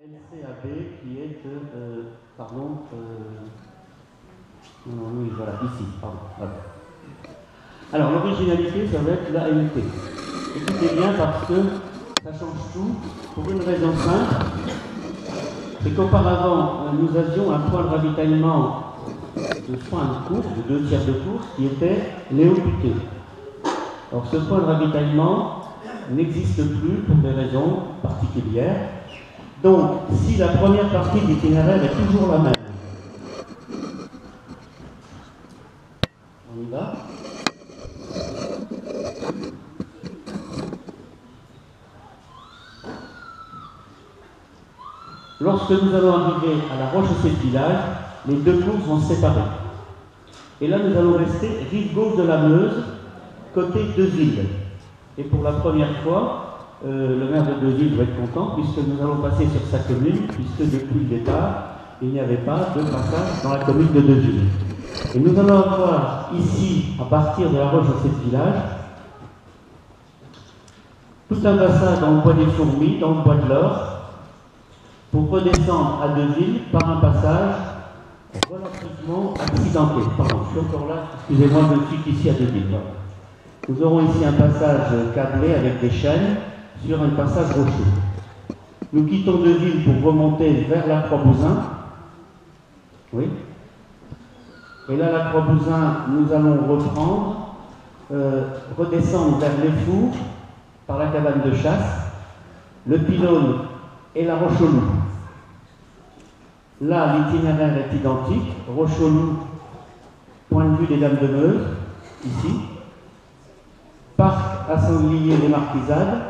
LCAB qui est, oui, voilà, ici, pardon. Voilà. Alors, l'originalité, ça va être l'AMT. Écoutez bien parce que ça change tout, pour une raison simple, c'est qu'auparavant, nous avions un point de ravitaillement de soins de course, de 2 tiers de course, qui était Léo Puté. Alors, ce point de ravitaillement n'existe plus pour des raisons particulières. Donc, si la première partie de l'itinéraire est toujours la même, on y va. Lorsque nous allons arriver à la Roche-Chaussée de village, les deux courses vont se séparer. Et là, nous allons rester rive gauche de la Meuse, côté Deville. Et pour la première fois, le maire de Deville va être content, puisque nous allons passer sur sa commune, puisque depuis le départ, il n'y avait pas de passage dans la commune de Deville. Et nous allons avoir ici, à partir de la Roche-Chaussée de village, tout un passage dans le bois des Fourmis, dans le bois de l'Or, pour redescendre à Deville par un passage relativement accidenté. Pardon, je suis encore là, excusez-moi, je suis ici à Deville. Nous aurons ici un passage câblé avec des chaînes sur un passage rocheux. Nous quittons Deville pour remonter vers la Croix-Bousin. Oui. Et là, la Croix-Bousin, nous allons reprendre, redescendre vers les Fours, par la cabane de chasse, le pylône et la Roche-au-Loup. Là, l'itinéraire est identique. Roche-au-Loup, point de vue des Dames de Meuse, ici. Parc à Sanglier les Marquisades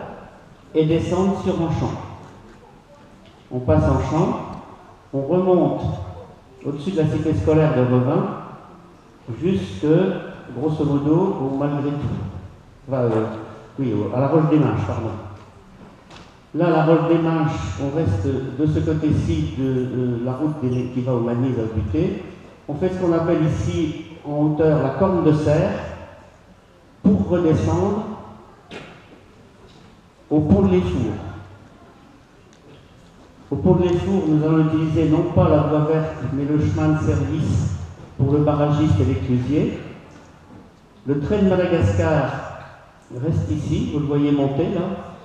et descendre sur Enchant. On passe Enchant, on remonte au-dessus de la cité scolaire de Revin, jusque, grosso modo, au malgré tout. À la Roche des Minches, pardon. Là, la Roche des Minches, on reste de ce côté-ci de la route qui va au Magny à Buté. On fait ce qu'on appelle ici, en hauteur, la corne de serre, pour redescendre au pont de l'Esfour. Au pont de l'Esfour, nous allons utiliser non pas la voie verte, mais le chemin de service pour le barragiste et l'éclusier. Le trait de Madagascar reste ici, vous le voyez monter là,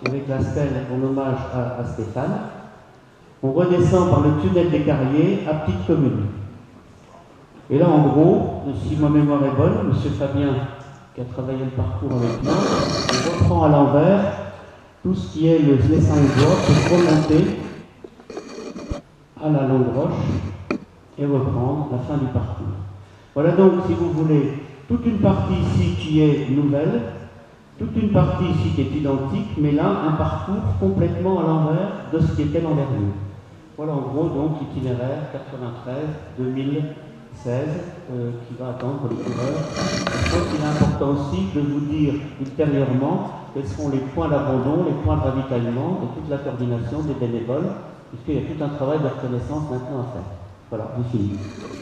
avec la stèle en hommage à Stéphane. On redescend par le tunnel des Carriers à Petite Commune. Et là, en gros, si ma mémoire est bonne, M. Fabien, qui a travaillé le parcours avec moi, on reprend à l'envers tout ce qui est les 5 voies pour remonter à la Longue Roche et reprendre la fin du parcours. Voilà donc, si vous voulez, toute une partie ici qui est nouvelle, toute une partie ici qui est identique, mais là, un parcours complètement à l'envers de ce qui était l'an dernier. Voilà en gros donc l'itinéraire 93-2016 qui va attendre les coureurs. Je pense qu'il est important aussi de vous dire ultérieurement quels seront les points d'abandon, les points de ravitaillement et toute la coordination des bénévoles, puisqu'il y a tout un travail de reconnaissance maintenant à faire. Voilà, vous finissez.